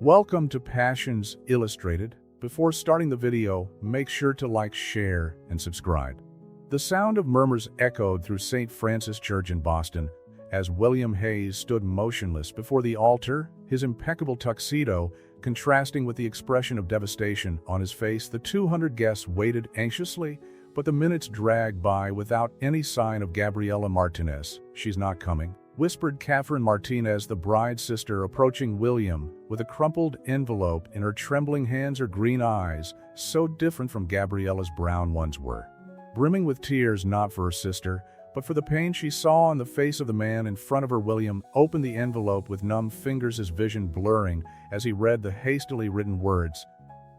Welcome to Passions Illustrated. Before starting the video, make sure to like, share, and subscribe. The sound of murmurs echoed through St. Francis Church in Boston as William Hayes stood motionless before the altar, his impeccable tuxedo contrasting with the expression of devastation on his face. The 200 guests waited anxiously, but the minutes dragged by without any sign of Gabriella Martinez. "She's not coming," whispered Catherine Martinez, the bride's sister, approaching William with a crumpled envelope in her trembling hands. Her green eyes, so different from Gabriella's brown ones, were brimming with tears, not for her sister, but for the pain she saw on the face of the man in front of her. William opened the envelope with numb fingers, his vision blurring as he read the hastily written words.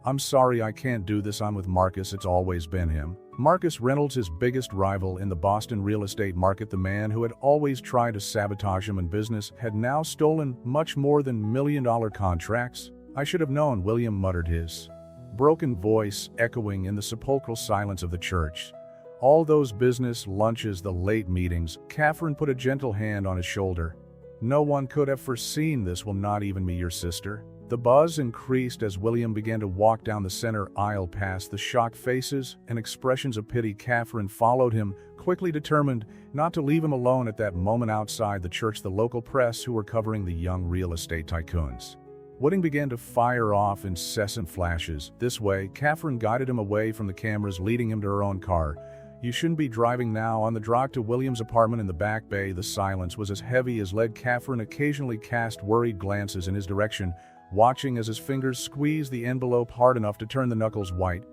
"I'm sorry, I can't do this. I'm with Marcus. It's always been him." Marcus Reynolds, his biggest rival in the Boston real estate market, the man who had always tried to sabotage him in business, had now stolen much more than million-dollar contracts. "I should have known," William muttered, his broken voice echoing in the sepulchral silence of the church. All those business lunches, the late meetings. Catherine put a gentle hand on his shoulder. "No one could have foreseen this. Will not even me, your sister." The buzz increased as William began to walk down the center aisle past the shocked faces and expressions of pity. Catherine followed him, quickly determined not to leave him alone at that moment. Outside the church, the local press, who were covering the young real estate tycoon's wedding, began to fire off incessant flashes. This way, Catherine guided him away from the cameras, leading him to her own car. "You shouldn't be driving now." On the drive to William's apartment in the back bay, the silence was as heavy as lead. Catherine occasionally cast worried glances in his direction, watching as his fingers squeezed the envelope hard enough to turn the knuckles white.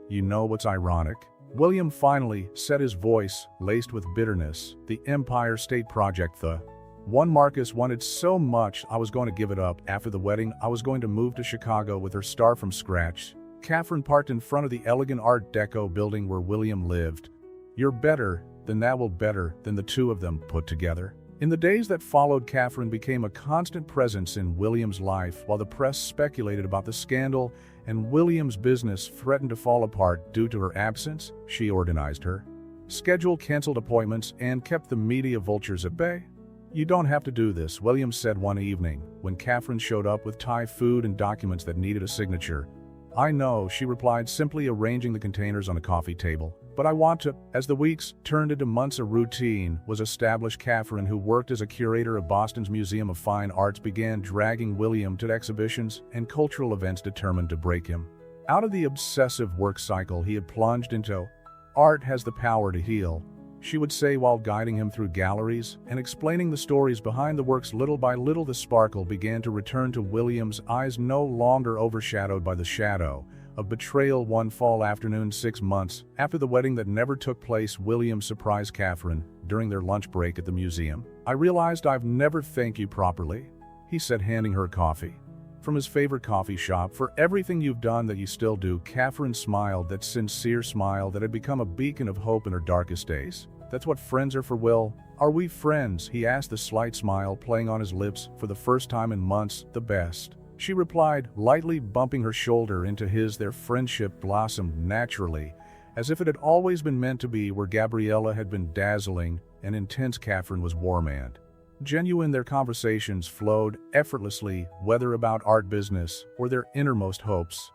"You know what's ironic?" William finally said, his voice laced with bitterness. "The Empire State Project, the one Marcus wanted so much, I was going to give it up. After the wedding, I was going to move to Chicago with her, start from scratch." Catherine parked in front of the elegant Art Deco building where William lived. "You're better than that. Well, better than the two of them put together." In the days that followed, Catherine became a constant presence in William's life. While the press speculated about the scandal and William's business threatened to fall apart due to her absence, she organized her schedule, canceled appointments, and kept the media vultures at bay. "You don't have to do this," William said one evening when Catherine showed up with Thai food and documents that needed a signature. "I know," she replied, simply arranging the containers on a coffee table. "But I want to." As the weeks turned into months, a routine was established. Catherine, who worked as a curator of Boston's Museum of Fine Arts, began dragging William to exhibitions and cultural events, determined to break him out of the obsessive work cycle he had plunged into. "Art has the power to heal," she would say while guiding him through galleries and explaining the stories behind the works. Little by little, the sparkle began to return to William's eyes, no longer overshadowed by the shadow of betrayal. One fall afternoon, 6 months after the wedding that never took place, William surprised Catherine during their lunch break at the museum. "I realized I've never thanked you properly," he said, handing her coffee from his favorite coffee shop. "For everything you've done, that you still do." Catherine smiled, that sincere smile that had become a beacon of hope in her darkest days. "That's what friends are for, Will." "Are we friends?" he asked, the slight smile playing on his lips for the first time in months. "The best," she replied, lightly bumping her shoulder into his. Their friendship blossomed naturally, as if it had always been meant to be. Where Gabriella had been dazzling and intense, Catherine was warm and genuine. Their conversations flowed effortlessly, whether about art, business, or their innermost hopes.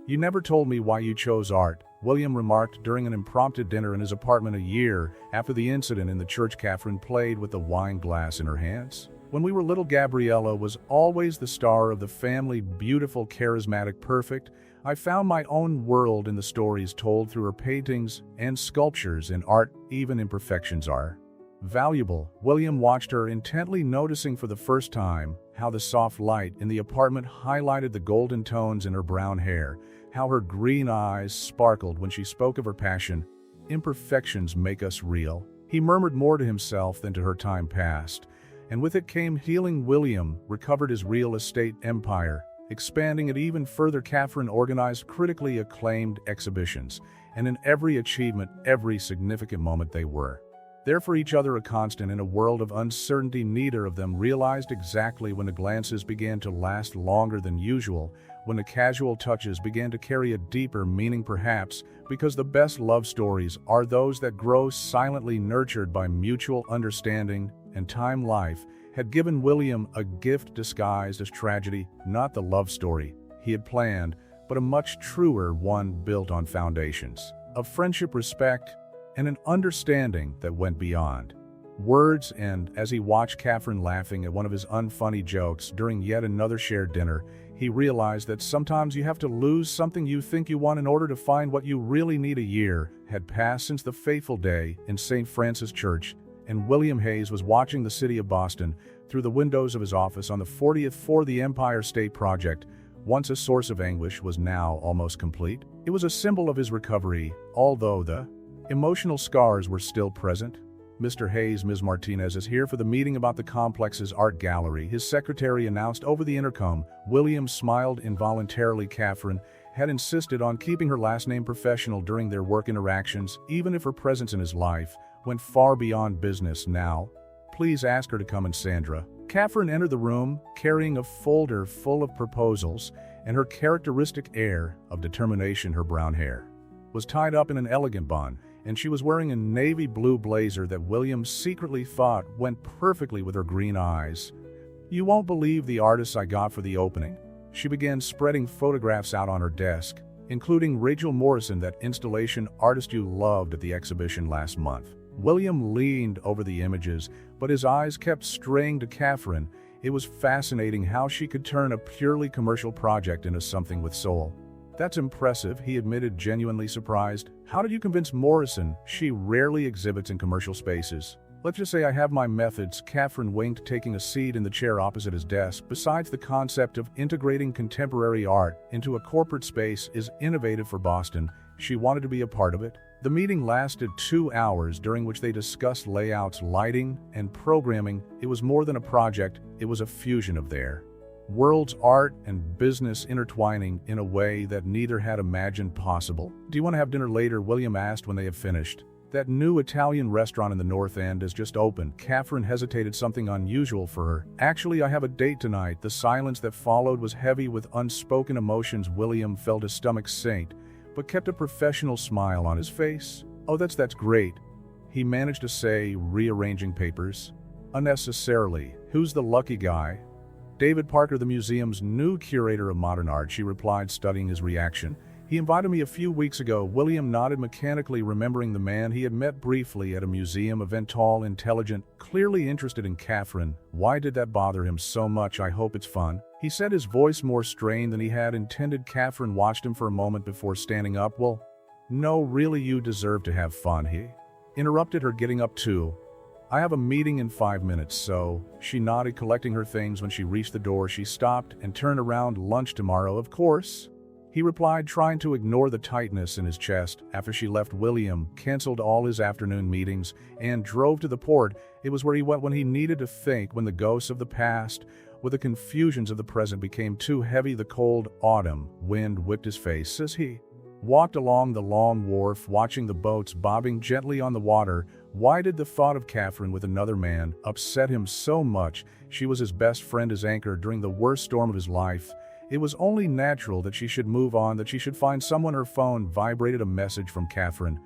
"You never told me why you chose art," William remarked during an impromptu dinner in his apartment a year after the incident in the church. Catherine played with the wine glass in her hands. "When we were little, Gabriella was always the star of the family, beautiful, charismatic, perfect. I found my own world in the stories told through her paintings and sculptures. In art, even imperfections are valuable." William watched her intently, noticing for the first time how the soft light in the apartment highlighted the golden tones in her brown hair, how her green eyes sparkled when she spoke of her passion. "Imperfections make us real," he murmured, more to himself than to her. Time passed, and with it came healing. William recovered his real estate empire, expanding it even further. Catherine organized critically acclaimed exhibitions, and in every achievement, every significant moment, they were there for each other, a constant in a world of uncertainty. Neither of them realized exactly when the glances began to last longer than usual, when the casual touches began to carry a deeper meaning, perhaps because the best love stories are those that grow silently, nurtured by mutual understanding and time. Life had given William a gift disguised as tragedy, not the love story he had planned, but a much truer one built on foundations of friendship, respect, and an understanding that went beyond words. And as he watched Catherine laughing at one of his unfunny jokes during yet another shared dinner, he realized that sometimes you have to lose something you think you want in order to find what you really need. A year had passed since the fateful day in St. Francis Church, and William Hayes was watching the city of Boston through the windows of his office on the 40th floor. The Empire State Project, once a source of anguish, was now almost complete. It was a symbol of his recovery, although the emotional scars were still present. "Mr. Hayes, Ms. Martinez is here for the meeting about the complex's art gallery," his secretary announced over the intercom. William smiled involuntarily. Catherine had insisted on keeping her last name professional during their work interactions, even if her presence in his life went far beyond business. "Now, please ask her to come in." Sandra Catherine entered the room, carrying a folder full of proposals, and her characteristic air of determination. Her brown hair was tied up in an elegant bun, and she was wearing a navy blue blazer that William secretly thought went perfectly with her green eyes. "You won't believe the artists I got for the opening." She began spreading photographs out on her desk, including Rachel Morrison, that installation artist you loved at the exhibition last month. William leaned over the images, but his eyes kept straying to Catherine. It was fascinating how she could turn a purely commercial project into something with soul. "That's impressive," he admitted, genuinely surprised. "How did you convince Morrison? She rarely exhibits in commercial spaces." "Let's just say I have my methods," Catherine winked, taking a seat in the chair opposite his desk. "Besides, the concept of integrating contemporary art into a corporate space is innovative for Boston. She wanted to be a part of it." The meeting lasted 2 hours, during which they discussed layouts, lighting, and programming. It was more than a project, it was a fusion of their worlds, art and business intertwining in a way that neither had imagined possible. "Do you want to have dinner later?" William asked when they had finished. "That new Italian restaurant in the North End has just opened." Catherine hesitated, something unusual for her. "Actually, I have a date tonight." The silence that followed was heavy with unspoken emotions. William felt his stomach sink, but kept a professional smile on his face. "Oh, that's great," he managed to say, rearranging papers unnecessarily. "Who's the lucky guy?" "David Parker, the museum's new curator of modern art," she replied, studying his reaction. "He invited me a few weeks ago." William nodded mechanically, remembering the man he had met briefly at a museum event. Tall, intelligent, clearly interested in Catherine. "Why did that bother him so much?" "I hope it's fun," he said, his voice more strained than he had intended. Catherine watched him for a moment before standing up. "Well, no, really, you deserve to have fun," he interrupted her, getting up too. "I have a meeting in 5 minutes, so..." She nodded, collecting her things. When she reached the door, she stopped and turned around. "Lunch tomorrow, of course," he replied, trying to ignore the tightness in his chest. After she left, William canceled all his afternoon meetings and drove to the port. It was where he went when he needed to think, when the ghosts of the past, with the confusions of the present, became too heavy. The cold autumn wind whipped his face as he walked along the long wharf, watching the boats bobbing gently on the water. Why did the thought of Catherine with another man upset him so much? She was his best friend, his anchor during the worst storm of his life. It was only natural that she should move on, that she should find someone. Her phone vibrated. A message from Catherine.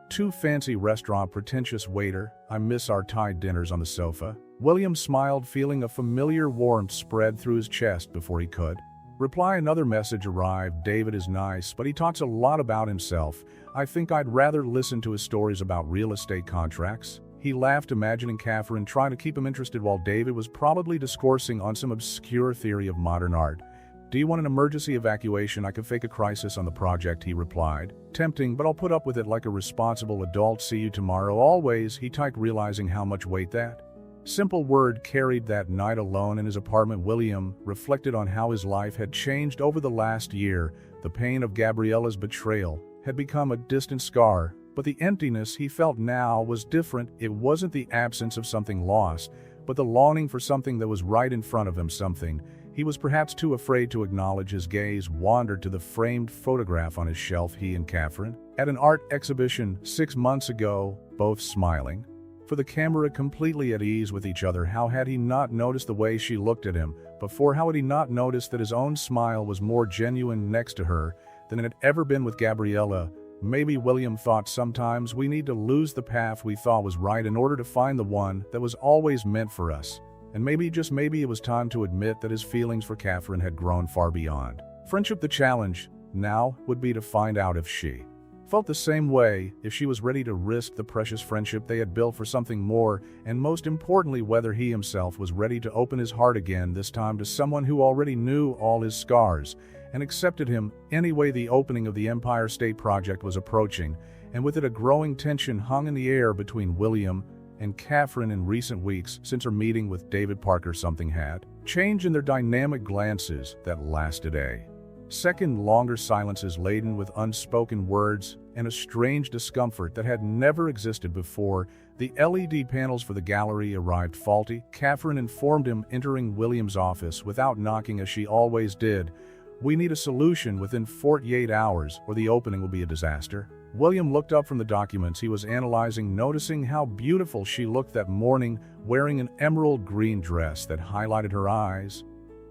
"Too fancy restaurant, pretentious waiter. I miss our Thai dinners on the sofa." William smiled, feeling a familiar warmth spread through his chest before he could reply. Another message arrived. "David is nice, but he talks a lot about himself. I think I'd rather listen to his stories about real estate contracts." He laughed, imagining Catherine trying to keep him interested while David was probably discoursing on some obscure theory of modern art. "Do you want an emergency evacuation? I could fake a crisis on the project," he replied. "Tempting, but I'll put up with it like a responsible adult. See you tomorrow. Always," he typed, realizing how much weight that simple word carried. That night, alone in his apartment, William reflected on how his life had changed over the last year. The pain of Gabriella's betrayal had become a distant scar, but the emptiness he felt now was different. It wasn't the absence of something lost, but the longing for something that was right in front of him, something he was perhaps too afraid to acknowledge. His gaze wandered to the framed photograph on his shelf. He and Catherine at an art exhibition 6 months ago, both smiling for the camera, completely at ease with each other. How had he not noticed the way she looked at him before? How had he not noticed that his own smile was more genuine next to her than it had ever been with Gabriella? Maybe, William thought, sometimes we need to lose the path we thought was right in order to find the one that was always meant for us. And maybe, just maybe, it was time to admit that his feelings for Catherine had grown far beyond friendship. The challenge now would be to find out if she felt the same way, if she was ready to risk the precious friendship they had built for something more, and most importantly, whether he himself was ready to open his heart again, this time to someone who already knew all his scars and accepted him anyway. The opening of the Empire State Project was approaching, and with it a growing tension hung in the air between William and Catherine. In recent weeks, since her meeting with David Parker, something had changed in their dynamic. Glances that lasted a second, longer silences laden with unspoken words, and a strange discomfort that had never existed before. The LED panels for the gallery arrived faulty. Catherine informed him, entering William's office without knocking as she always did. "We need a solution within 48 hours, or the opening will be a disaster." William looked up from the documents he was analyzing, noticing how beautiful she looked that morning, wearing an emerald green dress that highlighted her eyes.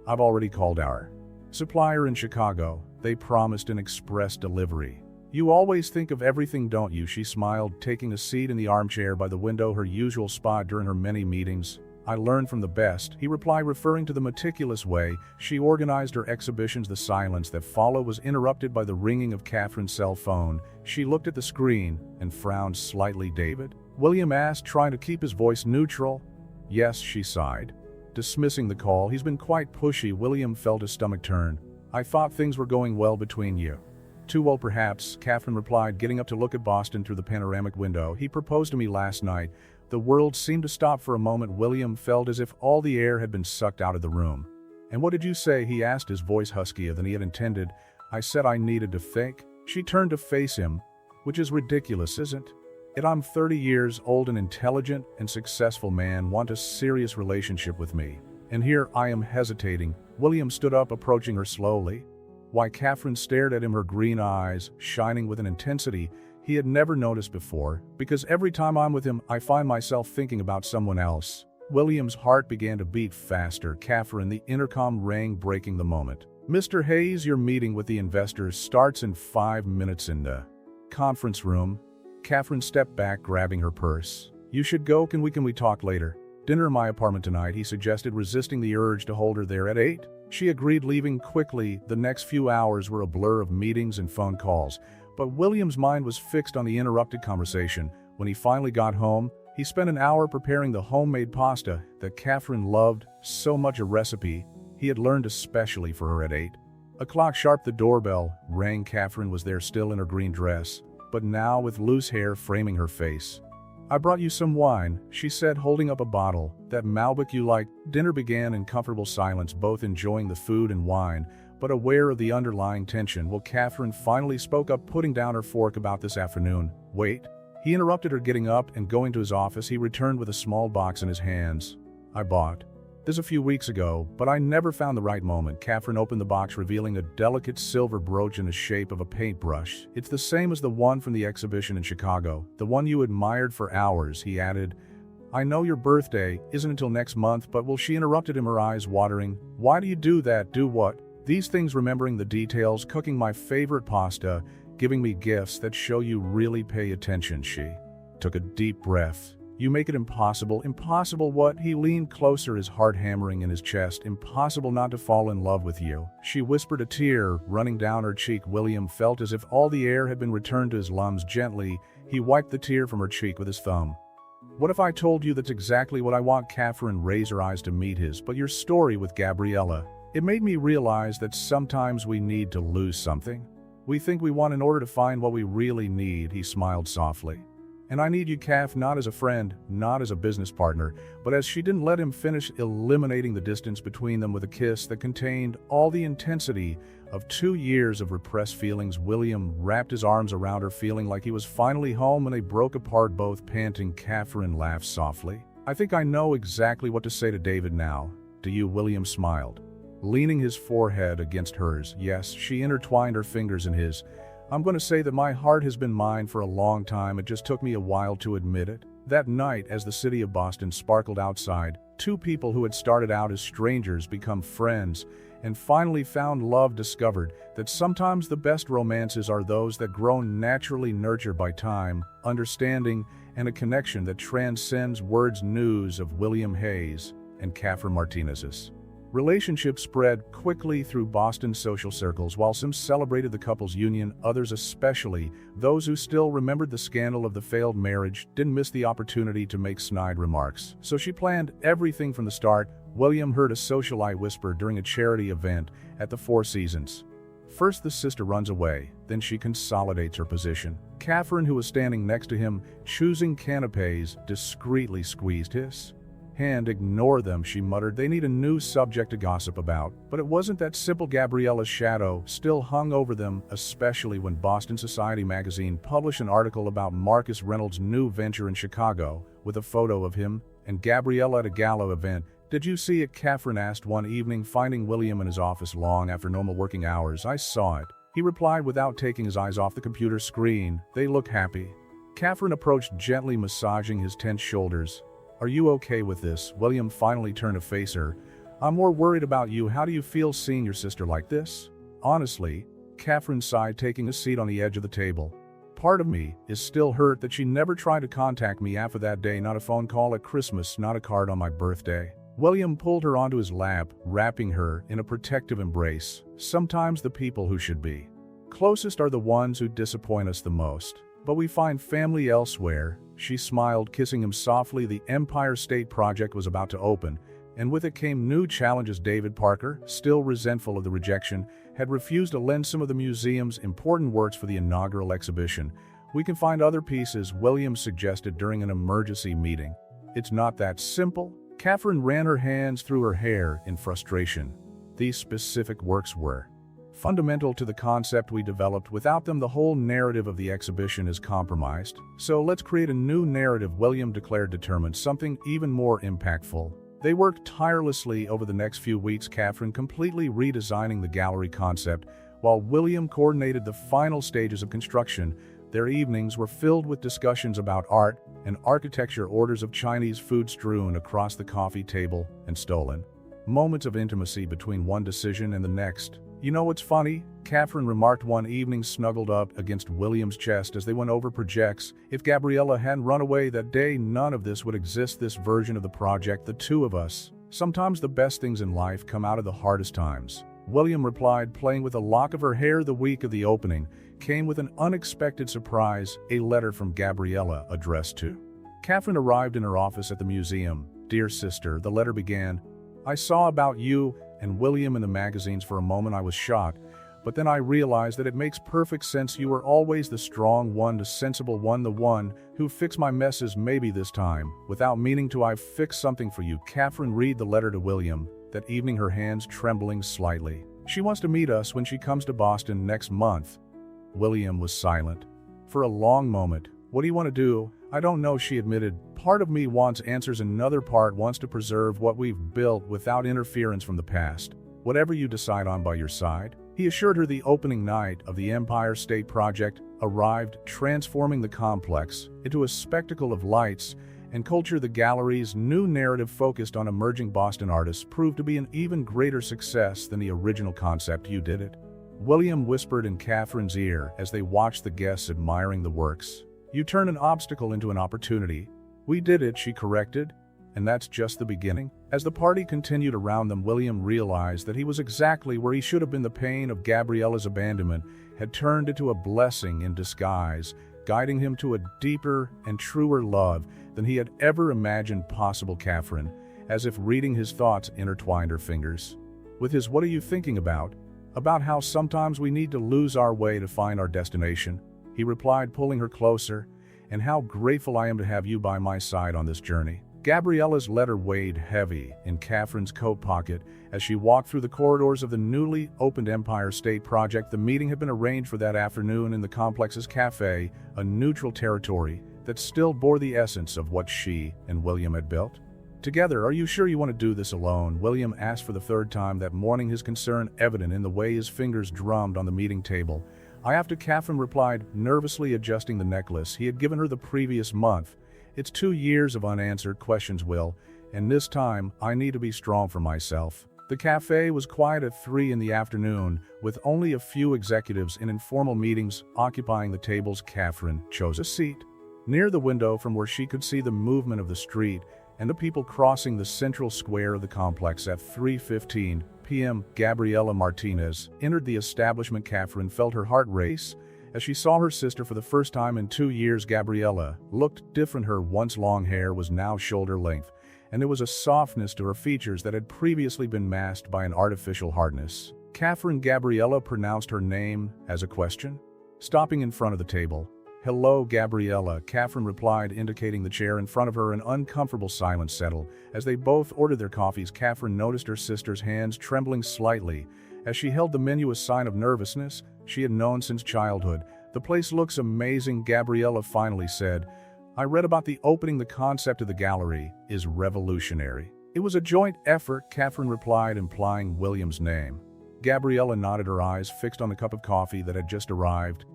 "I've already called our supplier in Chicago. They promised an express delivery." "You always think of everything, don't you?" She smiled, taking a seat in the armchair by the window, her usual spot during her many meetings. "I learned from the best," he replied, referring to the meticulous way she organized her exhibitions. The silence that followed was interrupted by the ringing of Catherine's cell phone. She looked at the screen and frowned slightly. "David?" William asked, trying to keep his voice neutral. "Yes," she sighed, dismissing the call. "He's been quite pushy." William felt his stomach turn. "I thought things were going well between you." "Too well, perhaps," Catherine replied, getting up to look at Boston through the panoramic window. "He proposed to me last night." The world seemed to stop for a moment. William felt as if all the air had been sucked out of the room. "And what did you say?" he asked, his voice huskier than he had intended. "I said I needed to think." She turned to face him. "Which is ridiculous, isn't it? I'm 30 years old, an intelligent and successful man, want a serious relationship with me. And here I am hesitating." William stood up, approaching her slowly. Why, Catherine stared at him, her green eyes shining with an intensity he had never noticed before. "Because every time I'm with him, I find myself thinking about someone else." William's heart began to beat faster. "Catherine," the intercom rang, breaking the moment. "Mr. Hayes, your meeting with the investors starts in 5 minutes in the conference room." Catherine stepped back, grabbing her purse. "You should go. Can we talk later?" "Dinner in my apartment tonight," he suggested, resisting the urge to hold her there. "At 8? She agreed, leaving quickly. The next few hours were a blur of meetings and phone calls, but William's mind was fixed on the interrupted conversation. When he finally got home, he spent an hour preparing the homemade pasta that Catherine loved so much, a recipe he had learned especially for her. At 8 o'clock sharp, the doorbell rang. Catherine was there, still in her green dress, but now with loose hair framing her face. "I brought you some wine," she said, holding up a bottle. "That Malbec you like." Dinner began in comfortable silence, both enjoying the food and wine, but aware of the underlying tension. "Well," Catherine finally spoke up, putting down her fork, "about this afternoon." "Wait," he interrupted her, getting up and going to his office. He returned with a small box in his hands. "I bought this a few weeks ago, but I never found the right moment." Catherine opened the box, revealing a delicate silver brooch in the shape of a paintbrush. "It's the same as the one from the exhibition in Chicago, the one you admired for hours," he added. "I know your birthday isn't until next month, but..." "Well," she interrupted him, her eyes watering. "Why do you do that?" "Do what?" "These things, remembering the details, cooking my favorite pasta, giving me gifts that show you really pay attention." She took a deep breath. "You make it impossible." "Impossible what?" He leaned closer, his heart hammering in his chest. "Impossible not to fall in love with you." She whispered, a tear running down her cheek. William felt as if all the air had been returned to his lungs. Gently, he wiped the tear from her cheek with his thumb. "What if I told you that's exactly what I want?" Catherine raised her eyes to meet his. "But your story with Gabriella, it made me realize that sometimes we need to lose something we think we want in order to find what we really need." He smiled softly. "And I need you, Kath, not as a friend, not as a business partner," but as she didn't let him finish, eliminating the distance between them with a kiss that contained all the intensity of 2 years of repressed feelings. William wrapped his arms around her, feeling like he was finally home, and they broke apart, both panting. Catherine laughed softly. "I think I know exactly what to say to David now." "Do you?" William smiled, leaning his forehead against hers. "Yes." She intertwined her fingers in his. "I'm going to say that my heart has been mine for a long time. It just took me a while to admit it." That night, as the city of Boston sparkled outside, two people who had started out as strangers become friends and finally found love, discovered that sometimes the best romances are those that grow naturally, nurtured by time, understanding, and a connection that transcends words. News of William Hayes and Catherine Martinez's relationship spread quickly through Boston's social circles. While some celebrated the couple's union, others, especially those who still remembered the scandal of the failed marriage, didn't miss the opportunity to make snide remarks. So she planned everything from the start. William heard a socialite whisper during a charity event at the Four Seasons. First the sister runs away, then she consolidates her position. Catherine, who was standing next to him, choosing canapes, discreetly squeezed his hand. Ignore them, she muttered. They need a new subject to gossip about. But it wasn't that simple. Gabriella's shadow still hung over them, especially when Boston Society magazine published an article about Marcus Reynolds' new venture in Chicago, with a photo of him and Gabriella at a gala event. Did you see it? Catherine asked one evening, finding William in his office long after normal working hours. I saw it, he replied without taking his eyes off the computer screen. They look happy. Catherine approached, gently massaging his tense shoulders. Are you okay with this? William finally turned to face her. I'm more worried about you. How do you feel seeing your sister like this? Honestly, Catherine sighed, taking a seat on the edge of the table. Part of me is still hurt that she never tried to contact me after that day. Not a phone call at Christmas, not a card on my birthday. William pulled her onto his lap, wrapping her in a protective embrace. Sometimes the people who should be closest are the ones who disappoint us the most. But we find family elsewhere. She smiled, kissing him softly. The Empire State Project was about to open, and with it came new challenges. David Parker, still resentful of the rejection, had refused to lend some of the museum's important works for the inaugural exhibition. We can find other pieces, William suggested during an emergency meeting. It's not that simple. Catherine ran her hands through her hair in frustration. These specific works were fundamental to the concept we developed. Without them, the whole narrative of the exhibition is compromised. So let's create a new narrative, William declared, determined, something even more impactful. They worked tirelessly over the next few weeks, Catherine completely redesigning the gallery concept, while William coordinated the final stages of construction. Their evenings were filled with discussions about art and architecture, orders of Chinese food strewn across the coffee table, and stolen moments of intimacy between one decision and the next. You know what's funny? Catherine remarked one evening, snuggled up against William's chest as they went over projects. If Gabriella hadn't run away that day, none of this would exist. This version of the project, the two of us. Sometimes the best things in life come out of the hardest times. William replied, playing with a lock of her hair. The week of the opening came with an unexpected surprise, a letter from Gabriella addressed to Catherine arrived in her office at the museum. Dear sister, the letter began, I saw about you and William in the magazines. For a moment I was shocked, but then I realized that it makes perfect sense. You were always the strong one, the sensible one, the one who fixed my messes. Maybe this time, without meaning to, I've fixed something for you. Catherine read the letter to William that evening, her hands trembling slightly. She wants to meet us when she comes to Boston next month. William was silent for a long moment. What do you want to do? I don't know, she admitted. Part of me wants answers, another part wants to preserve what we've built without interference from the past. Whatever you decide on by your side. He assured her. The opening night of the Empire State Project arrived, transforming the complex into a spectacle of lights and culture. The gallery's new narrative, focused on emerging Boston artists, proved to be an even greater success than the original concept. You did it, William whispered in Catherine's ear as they watched the guests admiring the works. You turned an obstacle into an opportunity. We did it, she corrected. And that's just the beginning. As the party continued around them, William realized that he was exactly where he should have been. The pain of Gabriella's abandonment had turned into a blessing in disguise, guiding him to a deeper and truer love than he had ever imagined possible. Catherine, as if reading his thoughts, intertwined her fingers with his. What are you thinking about? About how sometimes we need to lose our way to find our destination, he replied, pulling her closer. And how grateful I am to have you by my side on this journey. Gabriella's letter weighed heavy in Catherine's coat pocket as she walked through the corridors of the newly opened Empire State Project. The meeting had been arranged for that afternoon in the complex's cafe, a neutral territory that still bore the essence of what she and William had built together. Are you sure you want to do this alone? William asked for the third time that morning, his concern evident in the way his fingers drummed on the meeting table. I have to, Catherine replied, nervously adjusting the necklace he had given her the previous month. It's 2 years of unanswered questions, Will, and this time I need to be strong for myself. The cafe was quiet at 3 in the afternoon, with only a few executives in informal meetings occupying the tables. Catherine chose a seat near the window from where she could see the movement of the street and the people crossing the central square of the complex at 3:15 p.m. Gabriella Martinez entered the establishment. Catherine felt her heart race as she saw her sister for the first time in 2 years. Gabriella looked different. Her once long hair was now shoulder length, and there was a softness to her features that had previously been masked by an artificial hardness. Catherine. Gabriella pronounced her name as a question, stopping in front of the table. "Hello, Gabriella," Catherine replied, indicating the chair in front of her. An uncomfortable silence settled. As they both ordered their coffees, Catherine noticed her sister's hands trembling slightly as she held the menu, a sign of nervousness she had known since childhood. "The place looks amazing," Gabriella finally said. "I read about the opening. The concept of the gallery is revolutionary." "It was a joint effort," Catherine replied, implying William's name. Gabriella nodded, her eyes fixed on the cup of coffee that had just arrived.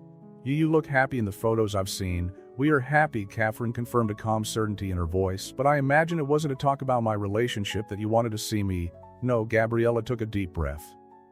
You look happy in the photos I've seen." "We are happy," Catherine confirmed, a calm certainty in her voice. "But I imagine it wasn't to talk about my relationship that you wanted to see me." "No," Gabriella took a deep breath.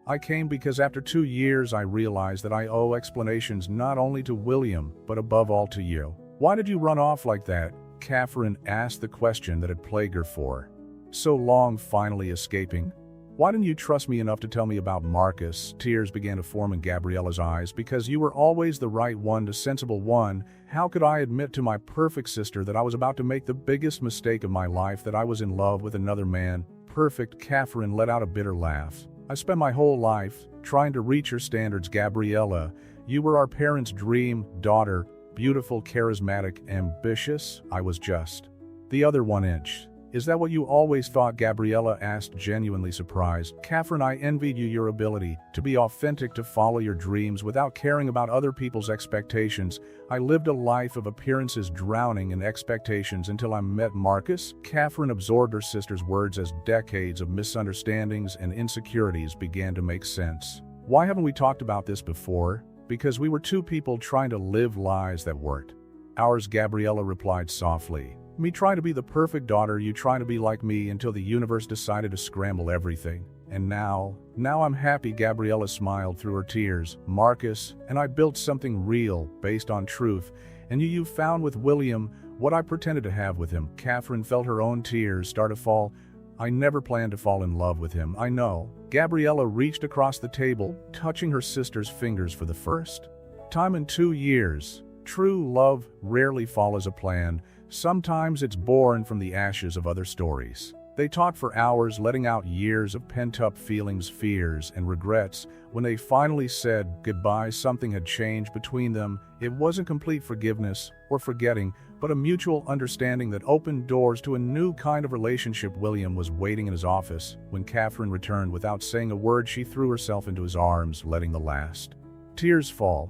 "I came because after 2 years I realized that I owe explanations not only to William, but above all to you." "Why did you run off like that?" Catherine asked the question that had plagued her for so long, finally escaping. "Why didn't you trust me enough to tell me about Marcus?" Tears began to form in Gabriella's eyes. "Because you were always the right one, the sensible one. How could I admit to my perfect sister that I was about to make the biggest mistake of my life, that I was in love with another man?" "Perfect," Catherine let out a bitter laugh. "I spent my whole life trying to reach your standards, Gabriella. You were our parents' dream daughter, beautiful, charismatic, ambitious. I was just the other 1 inch." "Is that what you always thought?" Gabriella asked, genuinely surprised. "Catherine, I envied you, your ability to be authentic, to follow your dreams without caring about other people's expectations. I lived a life of appearances, drowning in expectations until I met Marcus." Catherine absorbed her sister's words as decades of misunderstandings and insecurities began to make sense. "Why haven't we talked about this before?" "Because we were 2 people trying to live lives that weren't ours," Gabriella replied softly. "Me trying to be the perfect daughter, you trying to be like me, until the universe decided to scramble everything. And now I'm happy." Gabriella smiled through her tears. "Marcus and I built something real, based on truth. And you found with William what I pretended to have with him." Catherine felt her own tears start to fall. "I never planned to fall in love with him, I know." Gabriella reached across the table, touching her sister's fingers for the first time in 2 years. "True love rarely follows a plan. Sometimes it's born from the ashes of other stories." They talked for hours, letting out years of pent-up feelings, fears, and regrets. When they finally said goodbye, something had changed between them. It wasn't complete forgiveness or forgetting, but a mutual understanding that opened doors to a new kind of relationship. William was waiting in his office. When Catherine returned, without saying a word, she threw herself into his arms, letting the last tears fall.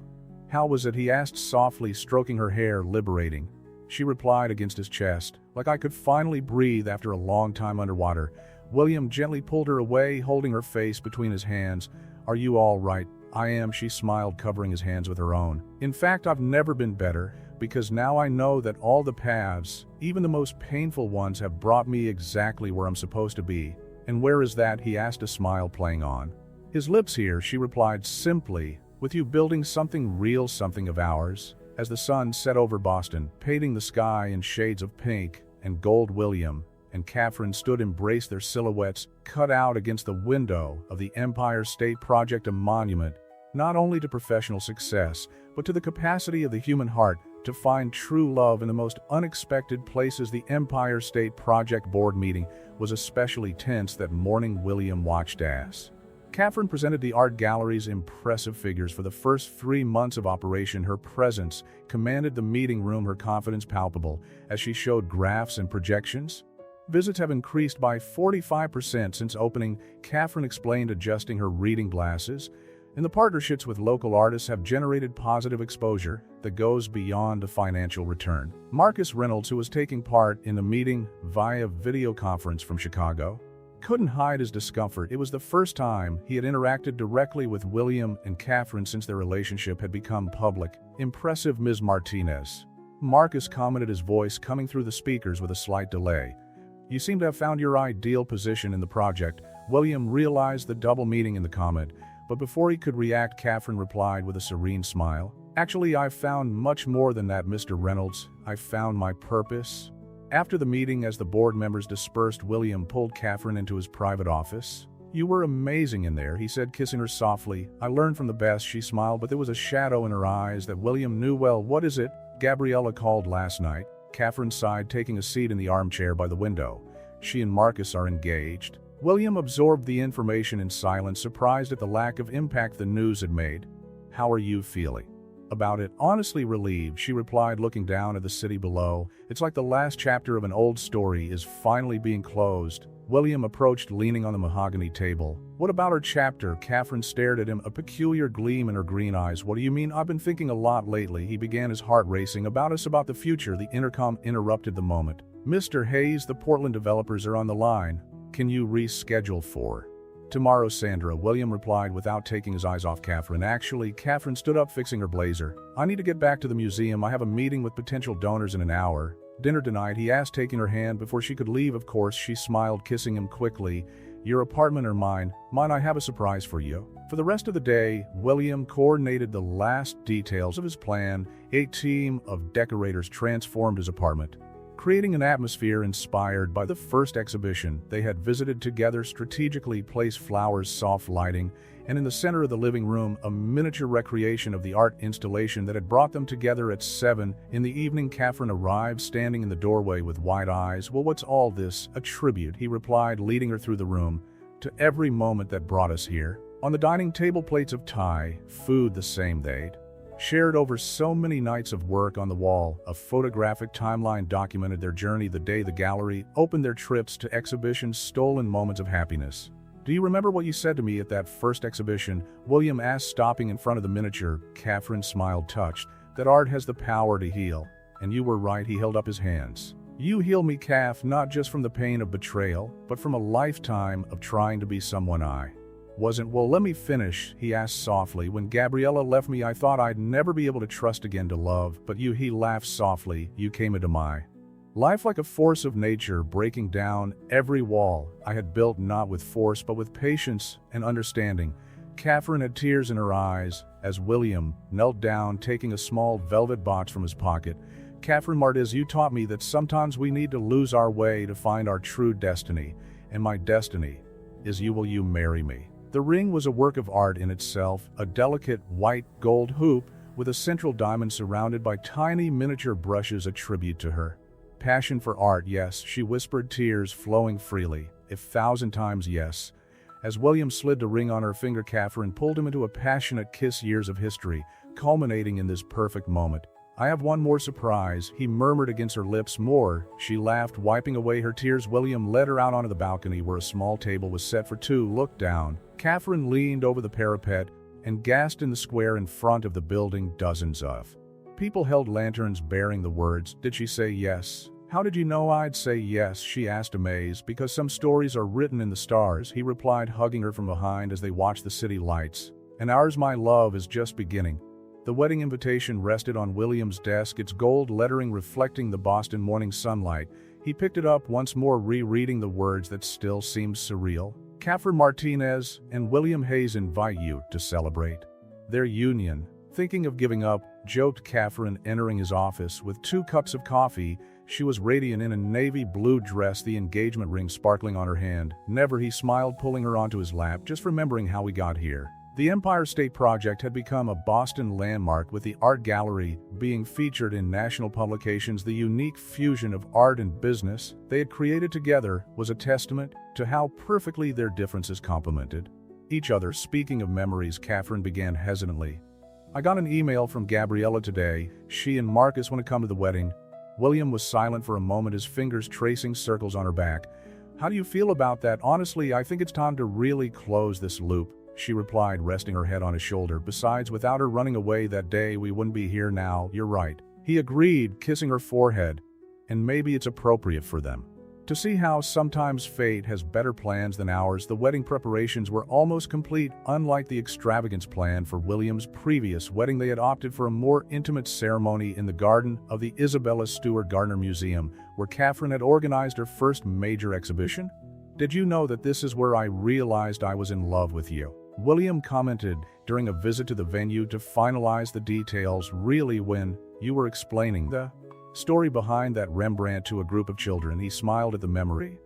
"How was it?" he asked softly, stroking her hair. "Liberating," she replied, against his chest. "Like I could finally breathe after a long time underwater." William gently pulled her away, holding her face between his hands. "Are you all right?" "I am," she smiled, covering his hands with her own. "In fact, I've never been better, because now I know that all the paths, even the most painful ones, have brought me exactly where I'm supposed to be." "And where is that?" he asked, a smile playing on his lips. "Here," she replied simply, "with you, building something real, something of ours." As the sun set over Boston, painting the sky in shades of pink and gold, William and Catherine stood, embraced, their silhouettes cut out against the window of the Empire State Project, a monument not only to professional success, but to the capacity of the human heart to find true love in the most unexpected places. The Empire State Project board meeting was especially tense that morning. William watched as Catherine presented the art gallery's impressive figures. For the first 3 months of operation, her presence commanded the meeting room, her confidence palpable as she showed graphs and projections. "Visits have increased by 45% since opening," Catherine explained, adjusting her reading glasses. "And the partnerships with local artists have generated positive exposure that goes beyond a financial return." Marcus Reynolds, who was taking part in the meeting via video conference from Chicago, couldn't hide his discomfort. It was the first time he had interacted directly with William and Catherine since their relationship had become public. "Impressive, Ms. Martinez," Marcus commented, his voice coming through the speakers with a slight delay. "You seem to have found your ideal position in the project." William realized the double meaning in the comment, but before he could react, Catherine replied with a serene smile. "Actually, I've found much more than that, Mr. Reynolds. I've found my purpose." After the meeting, as the board members dispersed, William pulled Catherine into his private office. "You were amazing in there," he said, kissing her softly. "I learned from the best," she smiled, but there was a shadow in her eyes that William knew well. "What is it?" "Gabriella called last night." Catherine sighed, taking a seat in the armchair by the window. "She and Marcus are engaged." William absorbed the information in silence, surprised at the lack of impact the news had made. "How are you feeling about it?" "Honestly relieved," she replied, looking down at the city below. "It's like the last chapter of an old story is finally being closed." William approached, leaning on the mahogany table. "What about our chapter?" Catherine stared at him, a peculiar gleam in her green eyes. "What do you mean?" "I've been thinking a lot lately," he began, his heart racing. "About us, about the future." The intercom interrupted the moment. "Mr. Hayes, the Portland developers are on the line. Can you reschedule for tomorrow, Sandra?" William replied without taking his eyes off Catherine. "Actually," Catherine stood up, fixing her blazer, "I need to get back to the museum. I have a meeting with potential donors in an hour." "Dinner tonight?" he asked, taking her hand before she could leave. "Of course," she smiled, kissing him quickly. "Your apartment or mine?" "Mine. I have a surprise for you." For the rest of the day, William coordinated the last details of his plan. A team of decorators transformed his apartment, creating an atmosphere inspired by the first exhibition they had visited together. Strategically placed flowers, soft lighting, and in the center of the living room, a miniature recreation of the art installation that had brought them together at 7 in the evening. Catherine arrived, standing in the doorway with wide eyes. "Well, what's all this?" "A tribute," he replied, leading her through the room, "to every moment that brought us here." On the dining table, plates of Thai food, the same they'd shared over so many nights of work. On the wall, a photographic timeline documented their journey. The day the gallery opened, their trips to exhibitions, stolen moments of happiness. "Do you remember what you said to me at that first exhibition?" William asked, stopping in front of the miniature. Catherine smiled, touched. "That art has the power to heal. And you were right." He held up his hands. "You heal me, Kath, not just from the pain of betrayal, but from a lifetime of trying to be someone I wasn't." "Well, let me finish," he asked softly. "When Gabriella left me, I thought I'd never be able to trust again, to love. But you," he laughed softly, "you came into my life like a force of nature, breaking down every wall I had built, not with force, but with patience and understanding." Catherine had tears in her eyes as William knelt down, taking a small velvet box from his pocket. "Catherine Martez, you taught me that sometimes we need to lose our way to find our true destiny. And my destiny is you. Will you marry me?" The ring was a work of art in itself, a delicate white gold hoop with a central diamond surrounded by tiny miniature brushes, a tribute to her passion for art. "Yes," she whispered, tears flowing freely. "A thousand times yes." As William slid the ring on her finger, Catherine pulled him into a passionate kiss, years of history culminating in this perfect moment. "I have one more surprise," he murmured against her lips. "More?" She laughed, wiping away her tears. William led her out onto the balcony where a small table was set for two. "Look down." Catherine leaned over the parapet and gasped. In the square in front of the building, dozens of people held lanterns bearing the words, "Did she say yes?" "How did you know I'd say yes?" she asked, amazed. "Because some stories are written in the stars," he replied, hugging her from behind as they watched the city lights. "And ours, my love, is just beginning." The wedding invitation rested on William's desk, its gold lettering reflecting the Boston morning sunlight. He picked it up once more, rereading the words that still seemed surreal. "Catherine Martinez and William Hayes invite you to celebrate their union." "Thinking of giving up?" joked Catherine, entering his office with 2 cups of coffee. She was radiant in a navy blue dress, the engagement ring sparkling on her hand. "Never," he smiled, pulling her onto his lap, "just remembering how we got here." The Empire State Project had become a Boston landmark, with the art gallery being featured in national publications. The unique fusion of art and business they had created together was a testament to how perfectly their differences complemented each other. "Speaking of memories," Catherine began hesitantly, "I got an email from Gabriella today. She and Marcus want to come to the wedding." William was silent for a moment, his fingers tracing circles on her back. "How do you feel about that?" "Honestly, I think it's time to really close this loop," she replied, resting her head on his shoulder. "Besides, without her running away that day, we wouldn't be here now." "You're right," he agreed, kissing her forehead. "And maybe it's appropriate for them to see how sometimes fate has better plans than ours." The wedding preparations were almost complete. Unlike the extravagance planned for William's previous wedding, they had opted for a more intimate ceremony in the garden of the Isabella Stewart Gardner Museum, where Catherine had organized her first major exhibition. "Did you know that this is where I realized I was in love with you?" William commented during a visit to the venue to finalize the details. "Really, when you were explaining the story behind that Rembrandt to a group of children. He smiled at the memory.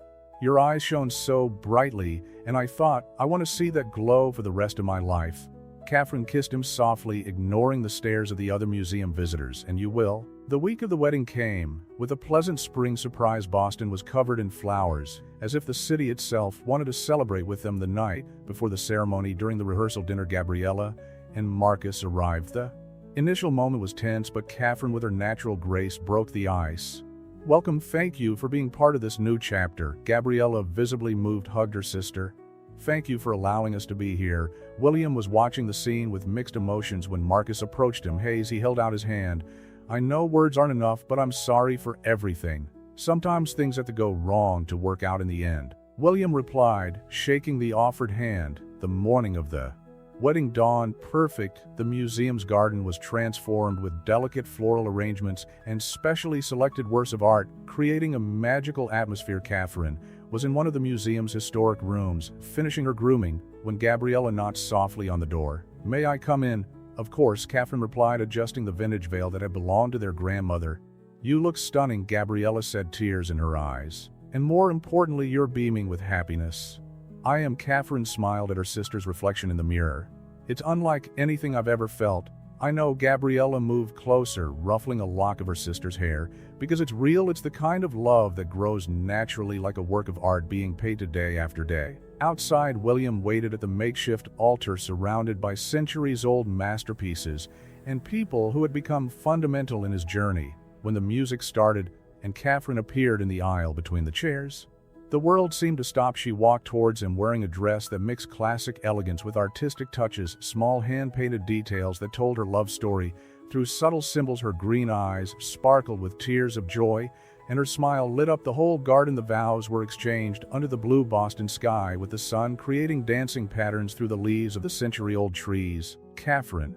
Your eyes shone so brightly, and I thought, I want to see that glow for the rest of my life. Catherine kissed him softly, ignoring the stares of the other museum visitors. And you will? The week of the wedding came. With a pleasant spring surprise, Boston was covered in flowers, as if the city itself wanted to celebrate with them. The night before the ceremony, during the rehearsal dinner, Gabriella and Marcus arrived. The initial moment was tense, but Catherine, with her natural grace, broke the ice. Welcome, thank you for being part of this new chapter. Gabriella, visibly moved, hugged her sister. Thank you for allowing us to be here. William was watching the scene with mixed emotions when Marcus approached him. He held out his hand. I know words aren't enough, but I'm sorry for everything. Sometimes things have to go wrong to work out in the end. William replied, shaking the offered hand. The morning of the wedding dawned perfect. The museum's garden was transformed with delicate floral arrangements and specially selected works of art, creating a magical atmosphere. Catherine was in one of the museum's historic rooms, finishing her grooming, when Gabriella knocked softly on the door. May I come in? Of course, Catherine replied, adjusting the vintage veil that had belonged to their grandmother. You look stunning, Gabriella said, tears in her eyes. And more importantly, you're beaming with happiness. I am. Catherine smiled at her sister's reflection in the mirror. It's unlike anything I've ever felt. I know. Gabriella moved closer, ruffling a lock of her sister's hair. Because it's real. It's the kind of love that grows naturally, like a work of art being painted day after day. Outside, William waited at the makeshift altar, surrounded by centuries-old masterpieces and people who had become fundamental in his journey. When the music started and Catherine appeared in the aisle between the chairs, the world seemed to stop. She walked towards him wearing a dress that mixed classic elegance with artistic touches, small hand-painted details that told her love story through subtle symbols. Her green eyes sparkled with tears of joy, and her smile lit up the whole garden. The vows were exchanged under the blue Boston sky, with the sun creating dancing patterns through the leaves of the century-old trees. Catherine,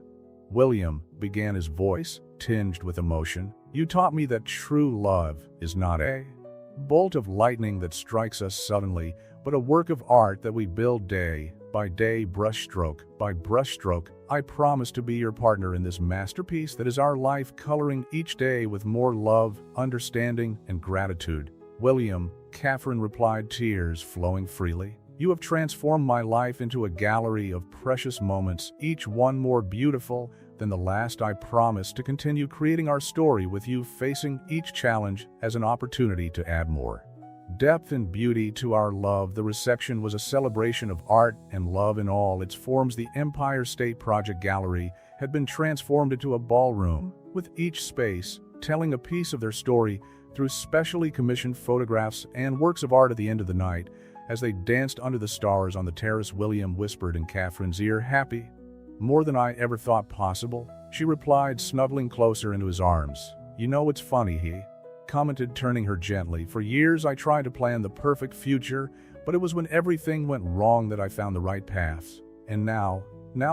William began, his voice tinged with emotion. You taught me that true love is not a bolt of lightning that strikes us suddenly, but a work of art that we build day by day, brushstroke by brushstroke. I promise to be your partner in this masterpiece that is our life, coloring each day with more love, understanding, and gratitude. William, Catherine replied, tears flowing freely. You have transformed my life into a gallery of precious moments, each one more beautiful than the last. I promise to continue creating our story with you, facing each challenge as an opportunity to add more depth and beauty to our love. The reception was a celebration of art and love in all its forms. The Empire State Project Gallery had been transformed into a ballroom, with each space telling a piece of their story through specially commissioned photographs and works of art. At the end of the night, as they danced under the stars on the terrace, William whispered in Catherine's ear, happy? More than I ever thought possible, she replied, snuggling closer into his arms. You know, it's funny, he commented, turning her gently. For years I tried to plan the perfect future, but it was when everything went wrong that I found the right paths. And now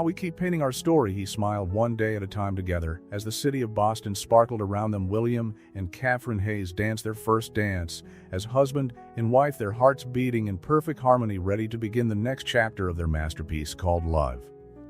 we keep painting our story. He smiled, one day at a time together. As the city of Boston sparkled around them, William and Catherine Hayes danced their first dance. As husband and wife, their hearts beating in perfect harmony, ready to begin the next chapter of their masterpiece called love.